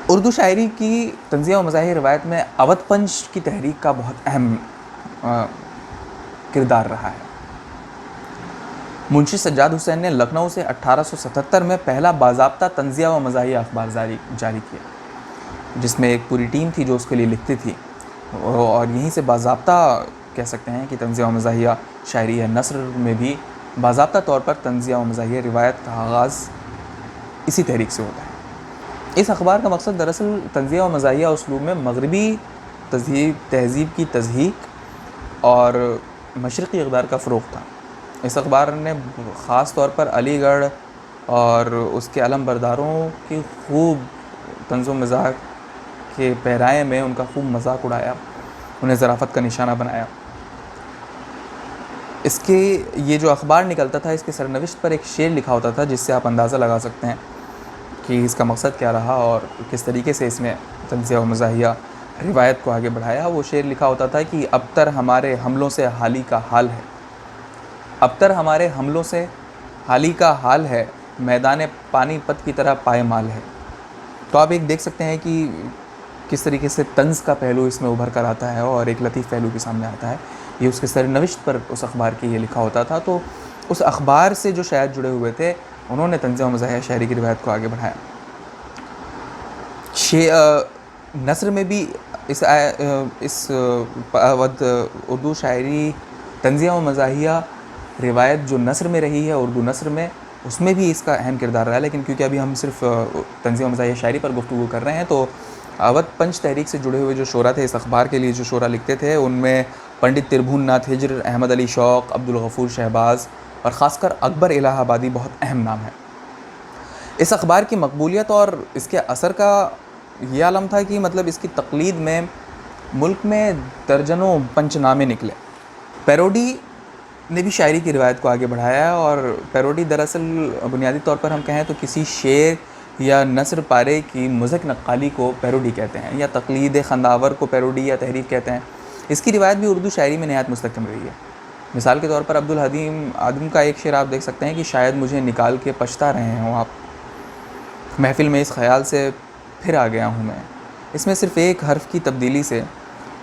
اردو شاعری کی طنزیہ و مزاحیہ روایت میں اودھ پنچ کی تحریک کا بہت اہم کردار رہا ہے۔ منشی سجاد حسین نے لکھنؤ سے 1877 میں پہلا باضابطہ طنزیہ و مزاحیہ اخبار جاری کیا، جس میں ایک پوری ٹیم تھی جو اس کے لیے لکھتی تھی، اور یہیں سے باضابطہ کہہ سکتے ہیں کہ طنزیہ و مزاحیہ شاعری ہے۔ نثر میں بھی باضابطہ طور پر طنزیہ و مزاحیہ روایت کا آغاز اسی تحریک سے ہوتا ہے۔ اس اخبار کا مقصد دراصل طنزیہ و مزاحیہ اسلوب میں مغربی تہذیب کی تضحیک اور مشرقی اقدار کا فروغ تھا۔ اس اخبار نے خاص طور پر علی گڑھ اور اس کے علم برداروں کی خوب طنز و مزاح کے پیرائے میں ان کا خوب مذاق اڑایا، انہیں ظرافت کا نشانہ بنایا۔ اس کے یہ جو اخبار نکلتا تھا، اس کے سرنوشت پر ایک شعر لکھا ہوتا تھا، جس سے آپ اندازہ لگا سکتے ہیں کہ اس کا مقصد کیا رہا اور کس طریقے سے اس نے طنزیہ و مزاحیہ روایت کو آگے بڑھایا۔ وہ شعر لکھا ہوتا تھا کہ ابتر ہمارے حملوں سے حالی کا حال ہے، ابتر ہمارے حملوں سے حالی کا حال ہے، میدان پانی پت کی طرح پائمال ہے۔ تو آپ ایک دیکھ سکتے ہیں کہ کس طریقے سے طنز کا پہلو اس میں ابھر کر آتا ہے اور ایک لطیف پہلو کے سامنے آتا ہے۔ یہ اس کے سرنوشت پر اس اخبار کے یہ لکھا ہوتا تھا، تو اس اخبار سے جو شاید جڑے ہوئے تھے انہوں نے طنزیہ و مزاحیہ شاعری کی روایت کو آگے بڑھایا۔ نثر میں بھی اس اردو شاعری طنزیہ و مزاحیہ روایت جو نثر میں رہی ہے، اردو نثر میں، اس میں بھی اس کا اہم کردار رہا ہے، لیکن کیونکہ ابھی ہم صرف طنزیہ و مزاحیہ شاعری پر گفتگو کر رہے ہیں، تو اودھ پنچ تحریک سے جڑے ہوئے جو شعراء تھے، اس اخبار کے لیے جو شعراء لکھتے تھے، ان میں پنڈت تربھون ناتھ ہجر، احمد علی شوق، عبدالغفور شہباز اور خاص کر اکبر الہ آبادی بہت اہم نام ہے۔ اس اخبار کی مقبولیت اور اس کے اثر کا یہ عالم تھا کہ مطلب اس کی تقلید میں ملک میں درجنوں پنچ نامے نکلے۔ پیروڈی نے بھی شاعری کی روایت کو آگے بڑھایا، اور پیروڈی دراصل بنیادی طور پر ہم کہیں تو کسی شعر یا نثر پارے کی مضحک نقالی کو پیروڈی کہتے ہیں، یا تقلید خنداور کو پیروڈی یا تحریف کہتے ہیں۔ اس کی روایت بھی اردو شاعری میں نہایت مستحکم رہی ہے۔ مثال کے طور پر عبدالحلیم آدم کا ایک شعر آپ دیکھ سکتے ہیں کہ شاید مجھے نکال کے پچھتا رہے ہوں آپ، محفل میں اس خیال سے پھر آ گیا ہوں میں۔ اس میں صرف ایک حرف کی تبدیلی سے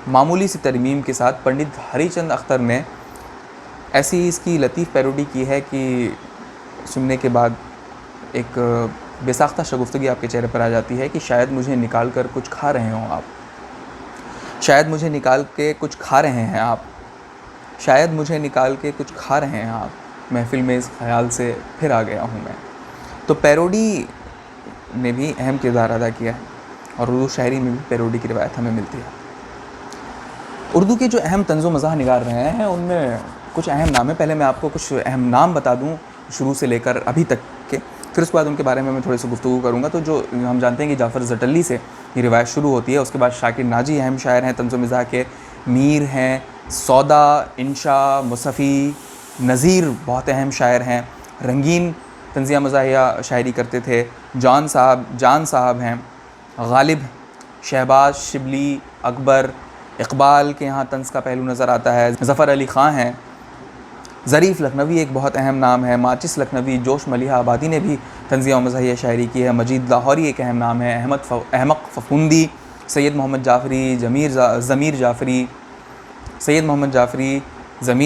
معمولی سی ترمیم کے ساتھ پنڈت ہری چند اختر نے ایسی اس کی لطیف پیروڈی کی ہے کہ سننے کے بعد ایک بے ساختہ شگفتگی آپ کے چہرے پر آ جاتی ہے کہ شاید مجھے نکال کر کچھ کھا رہے ہوں آپ، شاید مجھے نکال کے کچھ کھا رہے ہیں آپ، شاید مجھے نکال کے کچھ کھا رہے ہیں آپ، محفل میں اس خیال سے پھر آ گیا ہوں میں۔ تو پیروڈی نے بھی اہم کردار ادا کیا ہے، اور اردو شاعری میں بھی پیروڈی کی روایت ہمیں ملتی ہے۔ اردو کے جو اہم طنز و مزاح نگار رہے ہیں ان میں کچھ اہم نام ہیں۔ پہلے میں آپ کو کچھ اہم نام بتا دوں شروع سے لے کر ابھی تک کے، پھر اس کے بعد ان کے بارے میں تھوڑی سی گفتگو کروں گا۔ تو جو ہم جانتے ہیں کہ جعفر زٹلی سے یہ روایت شروع ہوتی ہے، اس کے بعد شاکر ناجی اہم شاعر ہیں طنز و مزاح کے، میر ہیں، سودا، انشا، مصفی، نذیر بہت اہم شاعر ہیں، رنگین طنزیہ مزاحیہ شاعری کرتے تھے، جان صاحب ہیں، غالب، شہباز، شبلی، اکبر، اقبال کے یہاں طنز کا پہلو نظر آتا ہے، ظفر علی خان ہیں، ظریف لکھنوی ایک بہت اہم نام ہے، ماچس لکھنوی، جوش ملیحہ آبادی نے بھی طنزیہ و مزاحیہ شاعری کی ہے، مجید لاہوری ایک اہم نام ہے، احمق ففوندی، سید محمد جعفری، ضمیر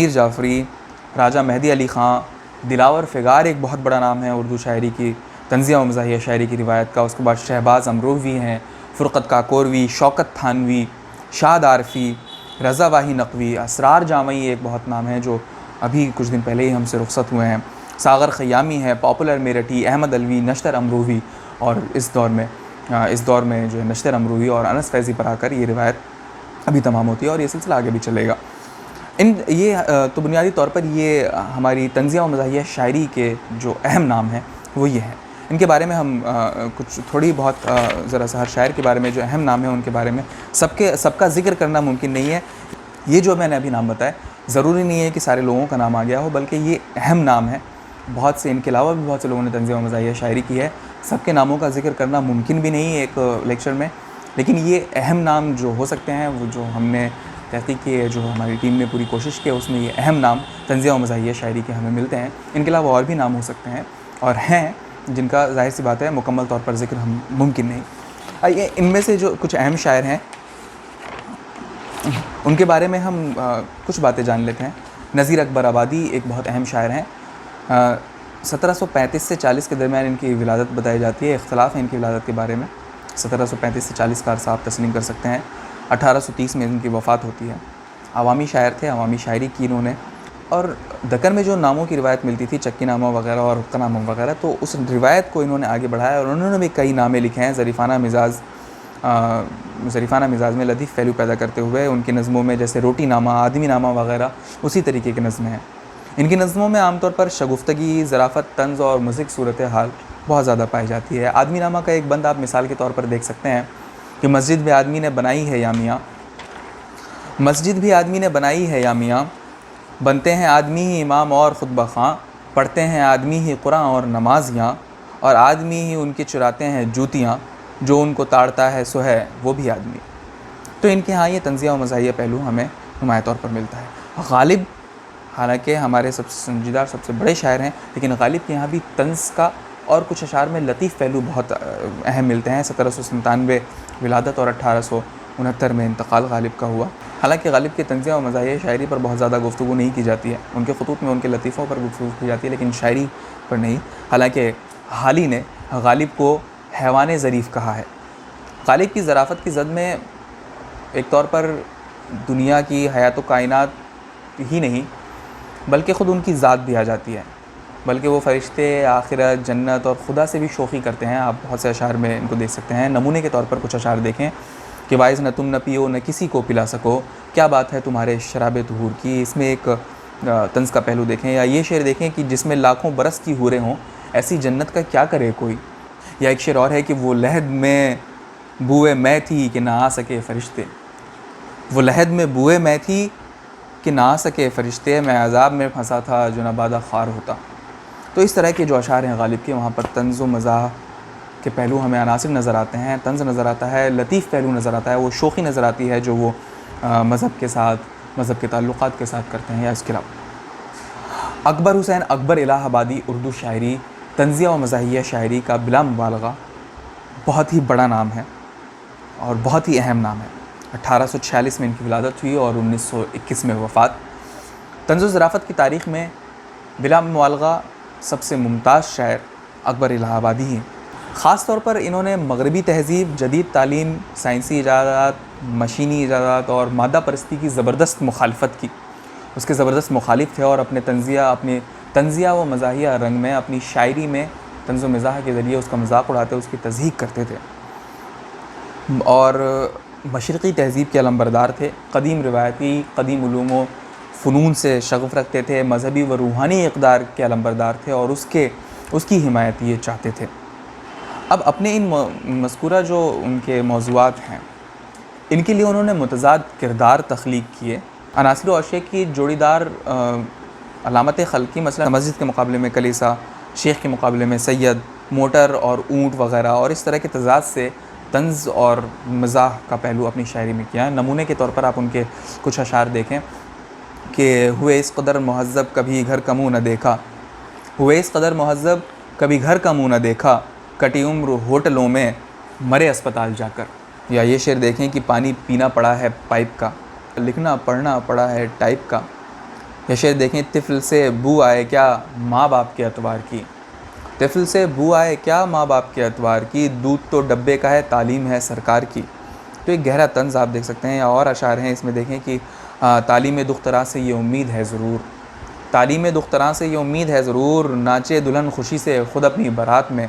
جعفری، راجہ مہدی علی خان، دلاور فگار ایک بہت بڑا نام ہے اردو شاعری کی طنزیہ و مزاحیہ شاعری کی روایت کا۔ اس کے بعد شہباز امروہوی ہیں، فرقت کاکوروی، شوکت تھانوی، شاد عارفی، رضا واہی نقوی، اسرار جامعی ایک بہت نام ہے جو ابھی کچھ دن پہلے ہی ہم سے رخصت ہوئے ہیں، ساغر خیامی ہے، پاپولر میرٹھی، احمد علوی، نشتر امروہوی، اور اس دور میں جو ہے نشتر امروہوی اور انس فیضی پر آ کر یہ روایت ابھی تمام ہوتی ہے، اور یہ سلسلہ آگے بھی چلے گا۔ تو بنیادی طور پر یہ ہماری طنزیہ و مزاحیہ شاعری کے جو اہم نام ہیں وہ یہ ہیں۔ ان کے بارے میں ہم کچھ تھوڑی بہت ذرا سا ہر شاعر کے بارے میں جو اہم نام ہیں ان کے بارے میں سب کا ذکر کرنا ممکن نہیں ہے۔ یہ جو میں نے ابھی نام بتائے ضروری نہیں ہے کہ سارے لوگوں کا نام آ گیا ہو، بلکہ یہ اہم نام ہے۔ بہت سے ان کے علاوہ بھی بہت سے لوگوں نے طنزیہ و مزاحیہ شاعری کی ہے، سب کے ناموں کا ذکر کرنا ممکن بھی نہیں ہے ایک لیکچر میں، لیکن یہ اہم نام جو ہو سکتے ہیں وہ جو ہم نے تحقیق کی جو ہماری ٹیم نے پوری کوشش کی ہے اس میں یہ اہم نام طنزیہ و مزاحیہ شاعری کے ہمیں ملتے ہیں. ان کے علاوہ اور بھی نام ہو سکتے ہیں اور ہیں جن کا ظاہر سی بات ہے مکمل طور پر ذکر ہم ممکن نہیں. آئیے ان میں سے جو کچھ اہم شاعر ہیں ان کے بارے میں ہم کچھ باتیں جان لیتے ہیں. نذیر اکبر آبادی ایک بہت اہم شاعر ہیں. 1735 سے 40 کے درمیان ان کی ولادت بتائی جاتی ہے. اختلاف ہے ان کی ولادت کے بارے میں. 1735 سے 40 کا عرصہ آپ تسلیم کر سکتے ہیں. 1830 میں ان کی وفات ہوتی ہے. عوامی شاعر تھے, عوامی شاعری کی انہوں نے. اور دکن میں جو ناموں کی روایت ملتی تھی, چکی نامہ وغیرہ اور حقہ نامہ وغیرہ, تو اس روایت کو انہوں نے آگے بڑھایا اور انہوں نے بھی کئی نامے لکھے ہیں ظریفانہ مزاج میں لطیف پہلو پیدا کرتے ہوئے. ان کی نظموں میں جیسے روٹی نامہ, آدمی نامہ وغیرہ اسی طریقے کی نظمیں ہیں. ان کی نظموں میں عام طور پر شگفتگی, ظرافت, طنز اور مضحک صورتحال بہت زیادہ پائی جاتی ہے. آدمی نامہ کا ایک بند آپ مثال کے طور پر دیکھ سکتے ہیں کہ مسجد بھی آدمی نے بنائی ہے یا میاں, مسجد بھی آدمی نے بنائی ہے یا میاں, بنتے ہیں آدمی ہی امام اور خطبہ خواں, پڑھتے ہیں آدمی ہی قرآن اور نمازیاں, اور آدمی ہی ان کے چراتے ہیں جوتیاں, جو ان کو تاڑتا ہے سو ہے وہ بھی آدمی. تو ان کے ہاں یہ طنزیہ و مزاحیہ پہلو ہمیں نمایاں طور پر ملتا ہے. غالب حالانکہ ہمارے سب سے سنجیدہ سب سے بڑے شاعر ہیں, لیکن غالب کے یہاں بھی طنز کا اور کچھ اشعار میں لطیف پہلو بہت اہم ملتے ہیں. 1797 ولادت اور 1869 میں انتقال غالب کا ہوا. حالانکہ غالب کے طنزیہ و مزاحیہ شاعری پر بہت زیادہ گفتگو نہیں کی جاتی ہے. ان کے خطوط میں ان کے لطیفوں پر گفتگو کی جاتی ہے لیکن شاعری پر نہیں. حالانکہ حالی نے غالب کو حیوان ظریف کہا ہے. غالب کی ظرافت کی زد میں ایک طور پر دنیا کی حیات و کائنات ہی نہیں بلکہ خود ان کی ذات بھی آ جاتی ہے. بلکہ وہ فرشتے, آخرت, جنت اور خدا سے بھی شوخی کرتے ہیں. آپ بہت سے اشعار میں ان کو دیکھ سکتے ہیں. نمونے کے طور پر کچھ اشعار دیکھیں کہ واعظ نہ تم نہ پیو نہ کسی کو پلا سکو, کیا بات ہے تمہارے شراب طہور کی. اس میں ایک طنز کا پہلو دیکھیں. یا یہ شعر دیکھیں کہ جس میں لاکھوں برس کی حوریں ہوں, ایسی جنت کا کیا کرے کوئی. یا ایک شعر اور ہے کہ وہ لحد میں بوئے میں تھی کہ نہ آ سکے فرشتے, وہ لحد میں بوئے میں تھی کہ نہ آ سکے فرشتے, میں عذاب میں پھنسا تھا جو نہ بادہ خوار ہوتا. تو اس طرح کے جو اشعار ہیں غالب کے, وہاں پر طنز و مزاح کے پہلو ہمیں عناصر نظر آتے ہیں. طنز نظر آتا ہے, لطیف پہلو نظر آتا ہے, وہ شوخی نظر آتی ہے جو وہ مذہب کے ساتھ, مذہب کے تعلقات کے ساتھ کرتے ہیں. یا اس کے علاوہ اکبر حسین اکبر الہ آبادی اردو شاعری طنزیہ و مزاحیہ شاعری کا بلا مبالغہ بہت ہی بڑا نام ہے اور بہت ہی اہم نام ہے. 1846 میں ان کی ولادت ہوئی اور 1921 میں وفات. طنز و ظرافت کی تاریخ میں بلا مبالغہ سب سے ممتاز شاعر اکبر الہ آبادی ہیں. خاص طور پر انہوں نے مغربی تہذیب, جدید تعلیم, سائنسی ایجادات, مشینی ایجادات اور مادہ پرستی کی زبردست مخالفت کی. اس کے زبردست مخالف تھے اور اپنے طنزیہ و مزاحیہ رنگ میں, اپنی شاعری میں طنز و مزاح کے ذریعے اس کا مذاق اڑاتے, اس کی تضحیک کرتے تھے. اور مشرقی تہذیب کے علمبردار تھے. قدیم روایتی, قدیم علوم و فنون سے شغف رکھتے تھے. مذہبی و روحانی اقدار کے علمبردار تھے اور اس کی حمایت یہ چاہتے تھے. اب اپنے ان مذکورہ جو ان کے موضوعات ہیں, ان کے لیے انہوں نے متضاد کردار تخلیق کیے. عناصر و اشیاء کی جوڑی دار علامت خلقی, مثلا مسجد کے مقابلے میں کلیسا, شیخ کے مقابلے میں سید, موٹر اور اونٹ وغیرہ, اور اس طرح کے تضاد سے طنز اور مزاح کا پہلو اپنی شاعری میں کیا. نمونے کے طور پر آپ ان کے کچھ اشعار دیکھیں کہ ہوئے اس قدر مہذب کبھی گھر کا منہ نہ دیکھا, ہوئے اس قدر مہذب کبھی گھر کا منہ نہ دیکھا, کٹی عمر ہوٹلوں میں مرے اسپتال جا کر. یا یہ شعر دیکھیں کہ پانی پینا پڑا ہے پائپ کا, لکھنا پڑھنا پڑا ہے ٹائپ کا. یہ شعر دیکھیں طفل سے بو آئے کیا ماں باپ کے اعتبار کی, طفل سے بو آئے کیا ماں باپ کے اعتبار کی, دودھ تو ڈبے کا ہے تعلیم ہے سرکار کی. تو ایک گہرا طنز آپ دیکھ سکتے ہیں. یا اور اشعار ہیں اس میں دیکھیں کہ تعلیم دختراں سے یہ امید ہے ضرور, تعلیم دختراں سے یہ امید ہے ضرور, ناچے دلہن خوشی سے خود اپنی بارات میں.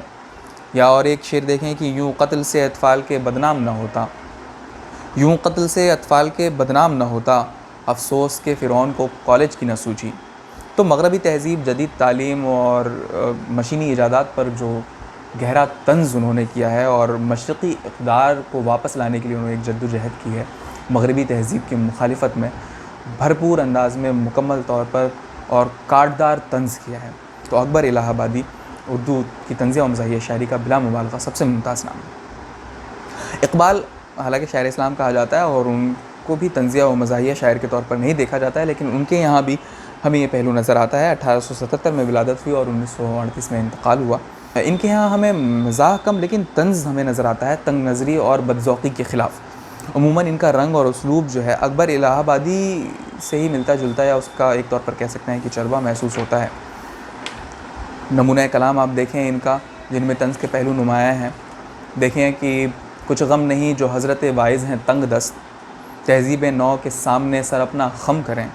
یا اور ایک شعر دیکھیں کہ یوں قتل سے اطفال کے بدنام نہ ہوتا, یوں قتل سے اطفال کے بدنام نہ ہوتا, افسوس کہ فرعون کو کالج کی نہ سوچی. تو مغربی تہذیب, جدید تعلیم اور مشینی ایجادات پر جو گہرا طنز انہوں نے کیا ہے, اور مشرقی اقدار کو واپس لانے کے لیے انہوں نے ایک جد و جہد کی ہے, مغربی تہذیب کی مخالفت میں بھرپور انداز میں, مکمل طور پر اور کاٹدار طنز کیا ہے. تو اکبر الہ آبادی اردو کی طنزیہ و مزاحیہ شاعری کا بلا مبالغہ سب سے ممتاز نام ہے. اقبال حالانکہ شاعر اسلام کہا جاتا ہے اور ان کو بھی طنزیہ و مزاحیہ شاعر کے طور پر نہیں دیکھا جاتا ہے، لیکن ان کے یہاں بھی ہمیں یہ پہلو نظر آتا ہے۔ 1877 میں ولادت ہوئی اور 1938 میں انتقال ہوا۔ ان کے یہاں ہمیں مزاح کم لیکن طنز ہمیں نظر آتا ہے، تنگ نظری اور بدذوقی کے خلاف۔ عموماً ان کا رنگ اور اسلوب جو ہے اکبر الہ آبادی سے ہی ملتا جلتا ہے، اس کا ایک طور پر کہہ سکتے ہیں کہ چربا محسوس ہوتا ہے۔ نمونہ کلام آپ دیکھیں ان کا، جن میں طنز کے پہلو نمایاں ہیں۔ دیکھیں کہ کچھ غم نہیں جو حضرت واعظ ہیں تنگ دست، تہذیب نو کے سامنے سر اپنا خم کریں،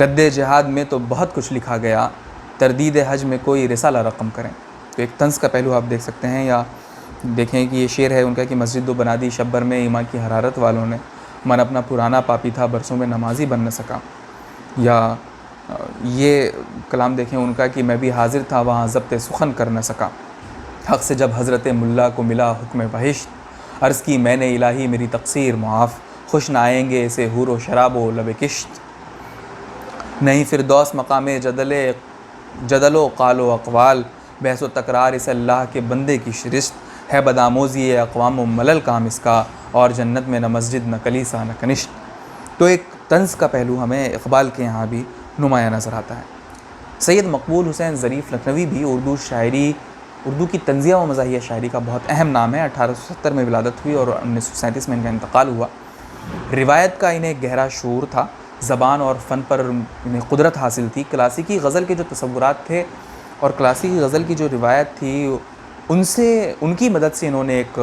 رد جہاد میں تو بہت کچھ لکھا گیا، تردید حج میں کوئی رسالہ رقم کریں۔ تو ایک طنز کا پہلو آپ دیکھ سکتے ہیں۔ یا دیکھیں کہ یہ شعر ہے ان کا کہ مسجد و بنا دی شب بھر میں ایمان کی حرارت والوں نے، من اپنا پرانا پاپی تھا برسوں میں نمازی بن نہ سکا۔ یا یہ کلام دیکھیں ان کا کہ میں بھی حاضر تھا وہاں ضبط سخن کر نہ سکا، حق سے جب حضرت ملا کو ملا حکم بہشت، عرض کی میں نے الہی میری تقصیر معاف، خوش نہ آئیں گے اسے حور و شراب و لب کشت، نہیں فردوس مقام جدل و قال و اقوال، بحث و تکرار اس اللہ کے بندے کی شرست، ہے بدآموزی اقوام و ملل کام اس کا، اور جنت میں نہ مسجد نہ کلیسا نہ کنشت۔ تو ایک طنز کا پہلو ہمیں اقبال کے یہاں بھی نمایاں نظر آتا ہے۔ سید مقبول حسین ظریف لکھنوی بھی اردو کی طنزیہ و مزاحیہ شاعری کا بہت اہم نام ہے۔ 1870 میں ولادت ہوئی اور 1937 میں ان کا انتقال ہوا۔ روایت کا انہیں گہرا شعور تھا، زبان اور فن پر انہیں قدرت حاصل تھی۔ کلاسیکی غزل کے جو تصورات تھے اور کلاسیکی غزل کی جو روایت تھی، ان کی مدد سے انہوں نے ایک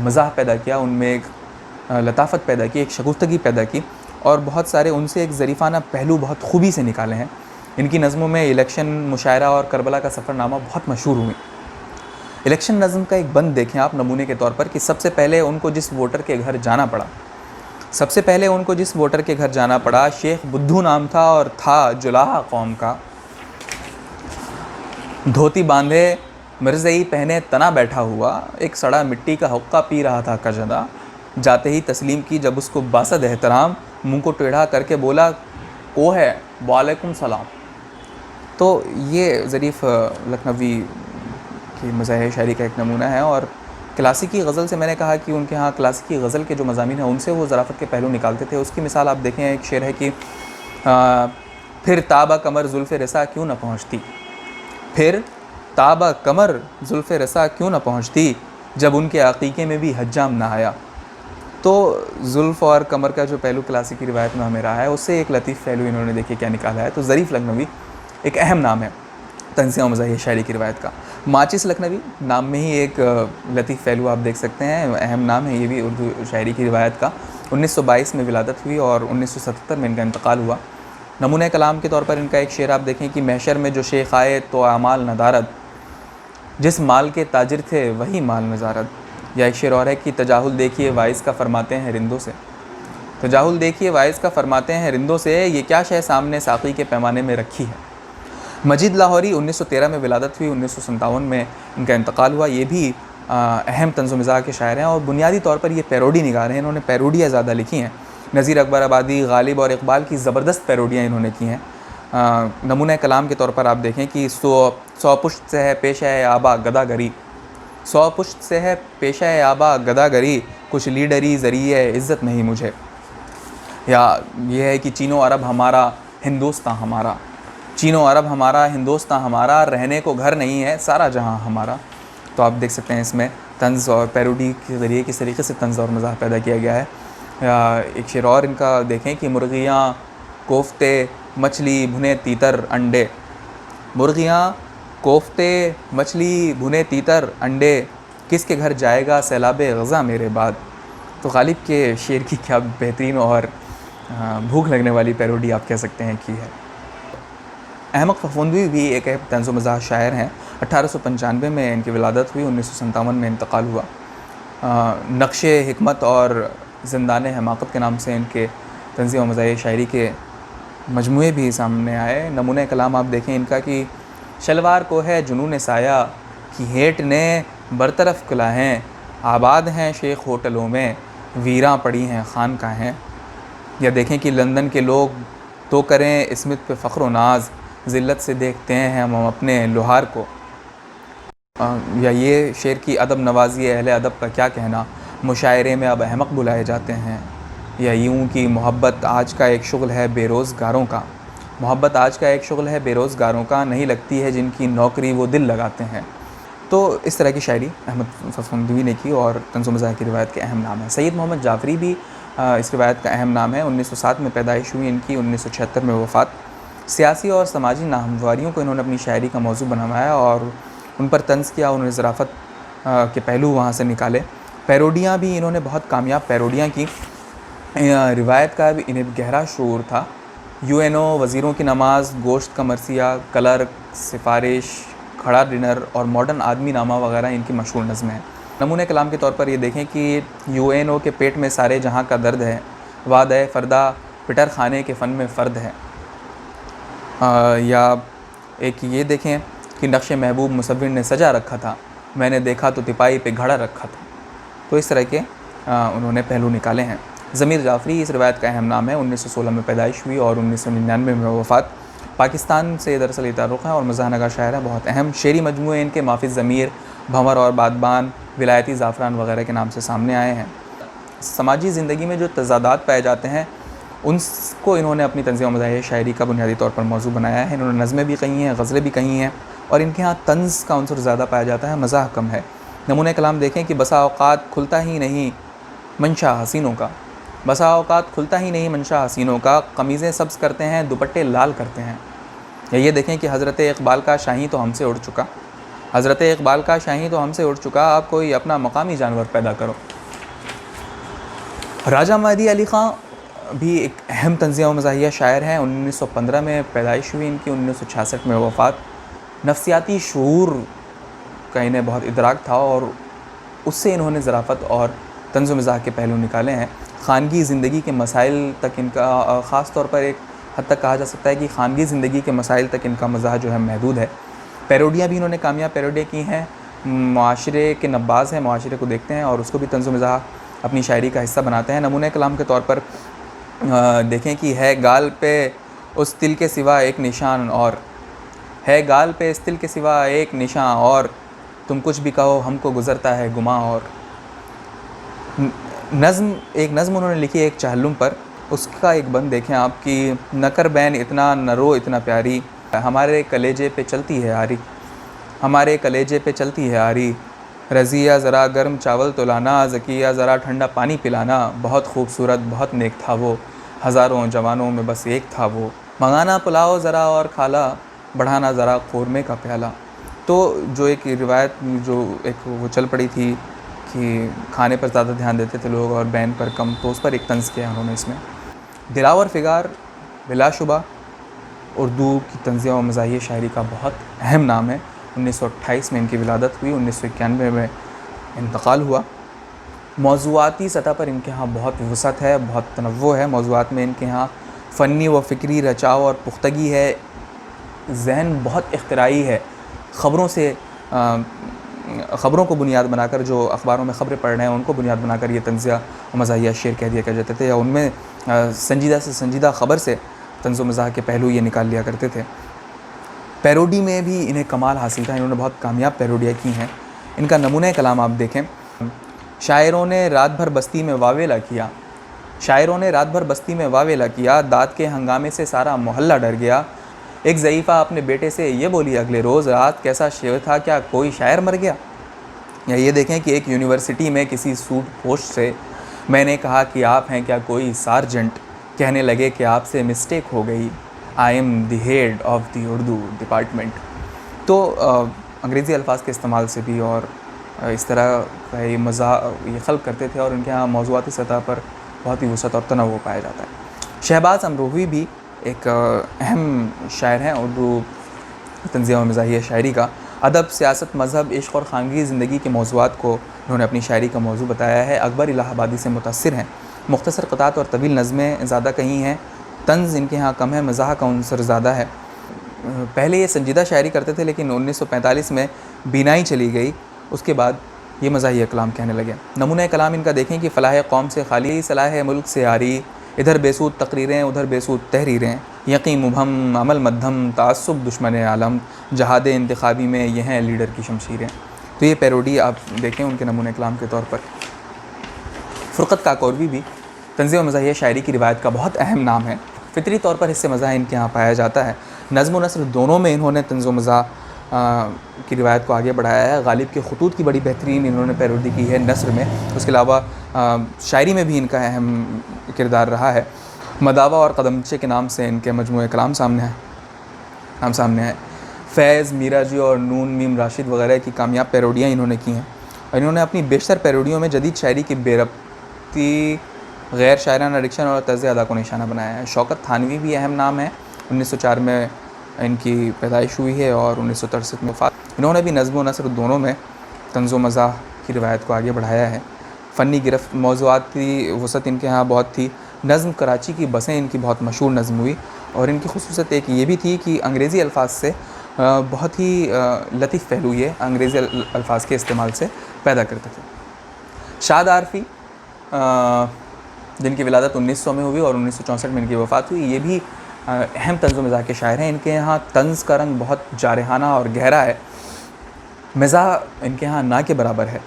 مزاح پیدا کیا، ان میں ایک لطافت پیدا کی، ایک شگفتگی پیدا کی، اور بہت سارے ان سے ایک ظریفانہ پہلو بہت خوبی سے نکالے ہیں۔ ان کی نظموں میں الیکشن، مشاعرہ اور کربلا کا سفر نامہ بہت مشہور ہوئیں۔ الیکشن نظم کا ایک بند دیکھیں آپ نمونے کے طور پر کہ سب سے پہلے ان کو جس ووٹر کے گھر جانا پڑا شیخ بدھو نام تھا اور تھا جلاح قوم کا، دھوتی باندھے مرزئی پہنے تنا بیٹھا ہوا، ایک سڑا مٹی کا حقہ پی رہا تھا کجدا، جاتے ہی تسلیم کی جب اس کو باسد احترام، منہ کو ٹیڑھا کر کے بولا کو ہے وعلیکم السلام۔ تو یہ ظریف لکھنوی کی مزاحیہ شاعری کا ایک نمونہ ہے۔ اور کلاسیکی غزل سے میں نے کہا کہ ان کے ہاں کلاسیکی غزل کے جو مضامین ہیں ان سے وہ ظرافت کے پہلو نکالتے تھے۔ اس کی مثال آپ دیکھیں، ایک شعر ہے کہ پھر تابہ کمر زلف رسا کیوں نہ پہنچتی، پھر تابہ کمر زلف رسا کیوں نہ پہنچتی، جب ان کے عقیقے میں بھی حجام نہ آیا۔ تو زلف اور کمر کا جو پہلو کلاسیکی روایت میں ہمیں رہا ہے، اس سے ایک لطیف پہلو انہوں نے دیکھے کیا نکالا ہے۔ تو ظریف لکھنوی ایک اہم نام ہے طنزیہ و مزاحیہ شاعری کی روایت کا۔ ماچس لکھنوی نام میں ہی ایک لطیف پہلو آپ دیکھ سکتے ہیں، اہم نام ہے یہ بھی اردو شاعری کی روایت کا۔ 1922 میں ولادت ہوئی اور 1977 میں ان کا انتقال ہوا۔ نمونہ کلام کے طور پر ان کا ایک شعر آپ دیکھیں کہ محشر میں جو شیخ آئے تو اعمال ندارد، جس مال کے تاجر تھے وہی مال نزارد۔ یا ایک شعر اور ہے کہ تجاہل دیکھیے واعظ کا فرماتے ہیں رندوں سے، تجاہل دیکھیے واعظ کا فرماتے ہیں رندوں سے، یہ کیا شے سامنے ساقی کے پیمانے میں رکھی ہے۔ مجید لاہوری 1913 میں ولادت ہوئی، 1957 میں ان کا انتقال ہوا۔ یہ بھی اہم طنز و مزاح کے شاعر ہیں اور بنیادی طور پر یہ پیروڈی نگار ہیں، انہوں نے پیروڈیاں زیادہ لکھی ہیں۔ نذیر اکبر آبادی، غالب اور اقبال کی زبردست پیروڈیاں انہوں نے کی ہیں۔ نمونہ کلام کے طور پر آپ دیکھیں کہ سو پشت سے ہے پیشہ آبا گدا گری، 100 پشت سے ہے پیشہ آبا گدا گری، کچھ لیڈری ذریعہ عزت نہیں مجھے۔ یا یہ ہے کہ چین و عرب ہمارا ہندوستان ہمارا، چین و عرب ہمارا ہندوستان ہمارا، رہنے کو گھر نہیں ہے سارا جہاں ہمارا۔ تو آپ دیکھ سکتے ہیں اس میں طنز اور پیروڈی کے ذریعے کس طریقے سے طنز اور مزاح پیدا کیا گیا ہے۔ ایک شعر اور ان کا دیکھیں کہ مرغیاں کوفتے مچھلی بھنے تیتر انڈے، مرغیاں کوفتے مچھلی بھنے تیتر انڈے، کس کے گھر جائے گا سیلاب غزہ میرے بعد۔ تو غالب کے شعر کی کیا بہترین اور بھوک لگنے والی پیروڈی آپ کہہ سکتے ہیں کی ہے۔ احمق ففوندوی بھی ایک طنز و مزاح شاعر ہیں۔ 1895 میں ان کی ولادت ہوئی، 1957 میں انتقال ہوا۔ نقش حکمت اور زندان حماقت کے نام سے ان کے طنزیہ و مزاحیہ شاعری کے مجموعے بھی سامنے آئے۔ نمونہ کلام آپ دیکھیں ان کا کہ شلوار کو ہے جنون سایہ کی ہیٹ نے برطرف کلاہیں، آباد ہیں شیخ ہوٹلوں میں ویراں پڑی ہیں خانقاہیں۔ یا دیکھیں کہ لندن کے لوگ تو کریں اسمت پہ فخر و ناز، ذلت سے دیکھتے ہیں ہم اپنے لوہار کو۔ یا یہ شعر کی ادب نوازی اہل ادب کا کیا کہنا، مشاعرے میں اب احمق بلائے جاتے ہیں یا یوں کہ محبت آج کا ایک شغل ہے بے روزگاروں کا، محبت آج کا ایک شغل ہے بے روزگاروں کا، نہیں لگتی ہے جن کی نوکری وہ دل لگاتے ہیں۔ تو اس طرح کی شاعری احمد فرخندوی نے کی اور طنز و مزاح کی روایت کے اہم نام ہیں۔ سید محمد جعفری بھی اس روایت کا اہم نام ہے۔ 1907 میں پیدائش ہوئی ان کی، 1976 میں وفات۔ سیاسی اور سماجی ناہمواریوں کو انہوں نے اپنی شاعری کا موضوع بنوایا اور ان پر طنز کیا، انہوں نے ظرافت کے پہلو وہاں سے نکالے۔ پیروڈیاں بھی انہوں نے بہت کامیاب پیروڈیاں کی۔ روایت کا بھی انہیں گہرا شعور تھا۔ UNO، وزیروں کی نماز، گوشت کا مرثیہ، کلرک، سفارش، کھڑا ڈنر اور ماڈرن آدمی نامہ وغیرہ ان کی مشہور نظمیں ہیں۔ نمونہ کلام کے طور پر یہ دیکھیں کہ UNO کے پیٹ میں سارے جہاں کا درد ہے، وعدہ فردہ پٹر خانے کے فن میں فرد ہے۔ یا ایک یہ دیکھیں کہ نقش محبوب مصور نے سجا رکھا تھا، میں نے دیکھا تو تپائی پہ گھڑا رکھا تھا۔ تو اس طرح کے انہوں نے پہلو نکالے ہیں۔ ضمیر جعفری اس روایت کا اہم نام ہے۔ 1916 میں پیدائش ہوئی اور 1999 میں وفات۔ پاکستان سے دراصل یہ تعلق ہے اور مزاح نگار شاعر ہیں، بہت اہم شعری مجموعے ان کے مافی ضمیر، بھنور اور بادبان، ولایتی زعفران وغیرہ کے نام سے سامنے آئے ہیں۔ سماجی زندگی میں جو تضادات پائے جاتے ہیں ان کو انہوں نے اپنی طنز و مزاحیہ شاعری کا بنیادی طور پر موضوع بنایا ہے۔ انہوں نے نظمیں بھی کہی ہیں، غزلیں بھی کہی ہیں اور ان کے ہاں طنز کا عنصر زیادہ پایا جاتا ہے، مزاح کم ہے۔ نمونہ کلام دیکھیں کہ بسا اوقات کھلتا ہی نہیں منشا حسینوں کا، بسا اوقات کھلتا ہی نہیں منشا حسینوں کا، قمیضیں سبز کرتے ہیں دوپٹے لال کرتے ہیں۔ یا یہ دیکھیں کہ حضرت اقبال کا شاہین تو ہم سے اڑ چکا، حضرت اقبال کا شاہین تو ہم سے اڑ چکا، آپ کوئی اپنا مقامی جانور پیدا کرو۔ راجہ مہدی علی خان بھی ایک اہم طنز و مزاحیہ شاعر ہیں۔ 1915 میں پیدائش ہوئی ان کی، 1966 میں وفات۔ نفسیاتی شعور کا انہیں بہت ادراک تھا اور اس سے انہوں نے ظرافت اور طنز و مزاح کے پہلو نکالے ہیں۔ خانگی زندگی کے مسائل تک ان کا خاص طور پر ایک حد تک کہا جا سکتا ہے کہ خانگی زندگی کے مسائل تک ان کا مزاح جو ہے محدود ہے۔ پیروڈیاں بھی انہوں نے کامیاب پیروڈیاں کی ہیں۔ معاشرے کے نباز ہیں، معاشرے کو دیکھتے ہیں اور اس کو بھی طنز و مزاح اپنی شاعری کا حصہ بناتے ہیں۔ نمونہ کلام کے طور پر دیکھیں کہ ہے گال پہ اس تل کے سوا ایک نشان اور، ہے گال پہ اس تل کے سوا ایک نشان اور، تم کچھ بھی کہو ہم کو گزرتا ہے گماں اور۔ ایک نظم انہوں نے لکھی ایک چہلم پر، اس کا ایک بند دیکھیں آپ کی، نہ کر بین اتنا نہ رو اتنا پیاری، ہمارے کلیجے پہ چلتی ہے آری، ہمارے کلیجے پہ چلتی ہے آری، رضیہ ذرا گرم چاول تو لانا، ذکیہ ذرا ٹھنڈا پانی پلانا، بہت خوبصورت بہت نیک تھا وہ، ہزاروں جوانوں میں بس ایک تھا وہ، منگانا پلاؤ ذرا اور کھالا، بڑھانا ذرا قورمے کا پیالہ۔ تو جو ایک روایت جو ایک وہ چل پڑی تھی کہ کھانے پر زیادہ دھیان دیتے تھے لوگ اور بین پر کم، تو اس پر ایک طنز کیا انہوں نے اس میں۔ دلاور فگار بلا شبہ اردو کی طنز و مزاحیہ شاعری کا بہت اہم نام ہے۔ 1928 میں ان کی ولادت ہوئی، 1991 میں انتقال ہوا۔ موضوعاتی سطح پر ان کے ہاں بہت وسعت ہے، بہت تنوع ہے موضوعات میں، ان کے ہاں فنی و فکری رچاؤ اور پختگی ہے، ذہن بہت اختراعی ہے۔ خبروں کو بنیاد بنا کر، جو اخباروں میں خبریں پڑھ رہے ہیں ان کو بنیاد بنا کر یہ طنز و مزاحیہ شعر کہہ دیا کرتے تھے، یا ان میں سنجیدہ سے سنجیدہ خبر سے طنز و مزاح کے پہلو یہ نکال لیا کرتے تھے۔ پیروڈی میں بھی انہیں کمال حاصل تھا، انہوں نے بہت کامیاب پیروڈیاں کی ہیں۔ ان کا نمونہ کلام آپ دیکھیں، شاعروں نے رات بھر بستی میں واویلا کیا، شاعروں نے رات بھر بستی میں واویلا کیا، داد کے ہنگامے سے سارا محلہ ڈر گیا، ایک ضعیفہ اپنے بیٹے سے یہ بولی اگلے روز، رات کیسا شعر تھا کیا کوئی شاعر مر گیا۔ یا یہ دیکھیں کہ ایک یونیورسٹی میں کسی سوٹ پوش سے میں نے کہا کہ آپ ہیں کیا کوئی سارجنٹ، کہنے لگے کہ آپ سے مسٹیک ہو گئی، I am the head of the Urdu department. تو انگریزی الفاظ کے استعمال سے بھی اور اس طرح کا یہ یہ خلق کرتے تھے، اور ان کے یہاں موضوعاتی سطح پر بہت ہی وسعت اور تنوع پایا جاتا ہے۔ شہباز امروہوی بھی ایک اہم شاعر ہیں اردو طنز و مزاحیہ شاعری کا۔ ادب، سیاست، مذہب، عشق اور خانگی زندگی کے موضوعات کو انہوں نے اپنی شاعری کا موضوع بتایا ہے۔ اکبر الہ آبادی سے متاثر ہیں، مختصر قطعات اور طویل نظمیں زیادہ کہی ہیں، طنز ان کے ہاں کم ہے، مزاح کا عنصر زیادہ ہے۔ پہلے یہ سنجیدہ شاعری کرتے تھے لیکن 1945 میں بینائی چلی گئی، اس کے بعد یہ مزاحیہ کلام کہنے لگے۔ نمونہ کلام ان کا دیکھیں کہ فلاح قوم سے خالی، صلاح ملک سے عاری، ادھر بے سود تقریریں ادھر بے سود تحریریں، یقین مبہم عمل مدھم، تعصب دشمن عالم، جہاد انتخابی میں یہ ہیں لیڈر کی شمشیریں۔ تو یہ پیروڈی آپ دیکھیں ان کے نمونہ کلام کے طور پر۔ فرقت کاکوروی بھی تنزیہ و مزاحیہ شاعری کی روایت کا بہت اہم نام ہے. فطری طور پر حصہ مزاح ان کے ہاں پایا جاتا ہے. نظم و نثر دونوں میں انہوں نے طنز و مزاح کی روایت کو آگے بڑھایا ہے. غالب کے خطوط کی بڑی بہترین انہوں نے پیروڈی کی ہے نثر میں. اس کے علاوہ شاعری میں بھی ان کا اہم کردار رہا ہے. مداوع اور قدمچے کے نام سے ان کے مجموعہ کلام سامنے ہے. فیض، میرا جی اور نون میم راشد وغیرہ کی کامیاب پیروڈیاں انہوں نے کی ہیں. اور انہوں نے اپنی بیشتر پیروڈیوں میں جدید شاعری کی بے ربطی، غیر شاعرانہ ڈکشن اور طرز ادا کو نشانہ بنایا ہے. شوکت تھانوی بھی اہم نام ہے. 1904 میں ان کی پیدائش ہوئی ہے اور 1963 میں وفات. انہوں نے بھی نظم و نثر دونوں میں طنز و مزاح کی روایت کو آگے بڑھایا ہے. فنی گرفت، موضوعاتی وسعت ان کے ہاں بہت تھی. نظم کراچی کی بسیں ان کی بہت مشہور نظم ہوئی، اور ان کی خصوصیت ایک یہ بھی تھی کہ انگریزی الفاظ سے بہت ہی لطیف پہلو یہ انگریزی الفاظ کے استعمال سے پیدا کرتے تھے. شاد عارفی، جن کی ولادت 1900 میں ہوئی اور 1964 میں ان کی وفات ہوئی، یہ بھی اہم طنز و مزاح کے شاعر ہیں. ان کے یہاں طنز کا رنگ بہت جارحانہ اور گہرا ہے. مزاح ان کے یہاں نہ کے برابر ہے.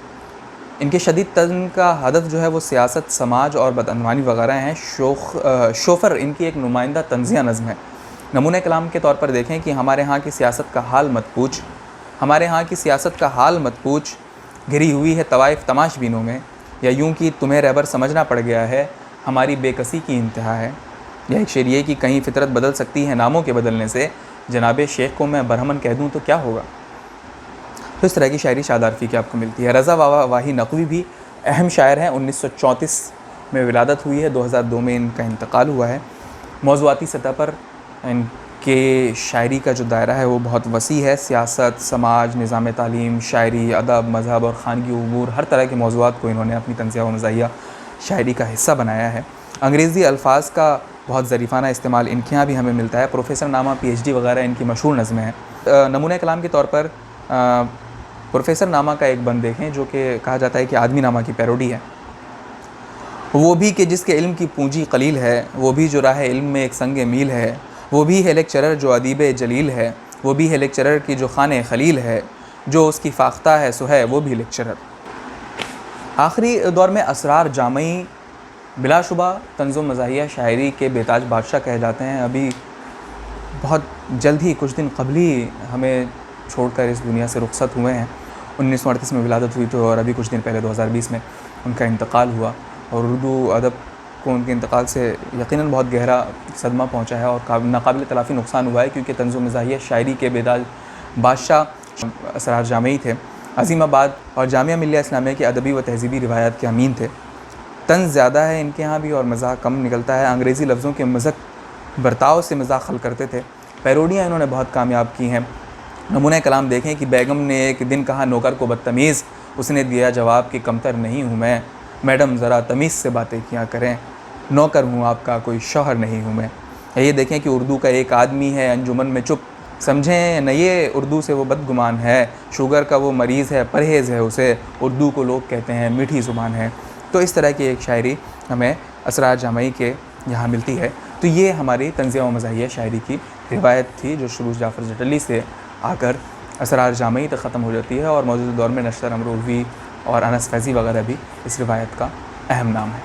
ان کے شدید طنز کا ہدف جو ہے وہ سیاست، سماج اور بدعنوانی وغیرہ ہیں. شوفر ان کی ایک نمائندہ طنزیہ نظم ہے. نمونہ کلام کے طور پر دیکھیں کہ ہمارے ہاں کی سیاست کا حال مت پوچھ، ہمارے ہاں کی سیاست کا حال مت پوچھ، گھری ہوئی ہے طوائف تماش بینوں میں، یا یوں کہ تمہیں رہبر سمجھنا پڑ گیا ہے، ہماری بے کسی کی انتہا ہے. یا ایک شعر یہ کہ کہیں فطرت بدل سکتی ہے ناموں کے بدلنے سے، جناب شیخ کو میں برہمن کہہ دوں تو کیا ہوگا. تو اس طرح کی شاعری شاد عارفی کی آپ کو ملتی ہے. رضا واہی نقوی بھی اہم شاعر ہیں. 1934 میں ولادت ہوئی ہے، 2002 میں ان کا انتقال ہوا ہے. موضوعاتی سطح پر ان کے شاعری کا جو دائرہ ہے وہ بہت وسیع ہے. سیاست، سماج، نظام تعلیم، شاعری، ادب، مذہب اور خانگی امور، ہر طرح کے موضوعات کو انہوں نے اپنی طنزیہ و مزاحیہ شاعری کا حصہ بنایا ہے. انگریزی الفاظ کا بہت ظریفانہ استعمال ان کے یہاں بھی ہمیں ملتا ہے. پروفیسر نامہ، پی ایچ ڈی وغیرہ ان کی مشہور نظمیں ہیں. نمونہ کلام کے طور پر پروفیسر نامہ کا ایک بند دیکھیں جو کہ کہا جاتا ہے کہ آدمی نامہ کی پیروڈی ہے. وہ بھی کہ جس کے علم کی پونجی قلیل ہے، وہ بھی جو راہ علم میں ایک سنگ میل ہے، وہ بھی ہے لیکچرر جو ادیب جلیل ہے، وہ بھی ہے لیکچرر کی جو خانہ خلیل ہے، جو اس کی فاختہ ہے سو ہے وہ بھی لیکچرر. آخری دور میں اسرار جامعی بلا شبہ طنز و مزاحیہ شاعری کے بیتاج بادشاہ کہے جاتے ہیں. ابھی بہت جلد ہی کچھ دن قبل ہی ہمیں چھوڑ کر اس دنیا سے رخصت ہوئے ہیں. 1938 میں ولادت ہوئی تو، اور ابھی کچھ دن پہلے 2020 میں ان کا انتقال ہوا. اور اردو ادب کو ان کے انتقال سے یقیناً بہت گہرا صدمہ پہنچا ہے اور ناقابل تلافی نقصان ہوا ہے، کیونکہ طنز و مزاحیہ شاعری کے بیتاج بادشاہ اسرار جامعی تھے. عظیم آباد اور جامعہ ملیہ اسلامیہ کی ادبی و تہذیبی روایات کے امین تھے. طنز زیادہ ہے ان کے ہاں بھی اور مزاح کم نکلتا ہے. انگریزی لفظوں کے مزق برتاؤ سے مزاح حل کرتے تھے. پیروڈیاں انہوں نے بہت کامیاب کی ہیں. نمونہ کلام دیکھیں کہ بیگم نے ایک دن کہا نوکر کو بدتمیز، اس نے دیا جواب کہ کمتر نہیں ہوں میں، میڈم ذرا تمیز سے باتیں کیا کریں، نوکر ہوں آپ کا کوئی شوہر نہیں ہوں میں. یہ دیکھیں کہ اردو کا ایک آدمی ہے انجمن میں چپ، سمجھیں نہ یہ اردو سے وہ بدگمان ہے، شوگر کا وہ مریض ہے پرہیز ہے اسے، اردو کو لوگ کہتے ہیں میٹھی زبان ہے. تو اس طرح کی ایک شاعری ہمیں اسرار جامعی کے یہاں ملتی ہے. تو یہ ہماری طنزیہ و مزاحیہ شاعری کی روایت تھی جو شروع جعفر جٹلی سے آ کر اسرار جامعی تک ختم ہو جاتی ہے. اور موجودہ دور میں نشتر امروہوی اور انس فیضی وغیرہ بھی اس روایت کا اہم نام ہے.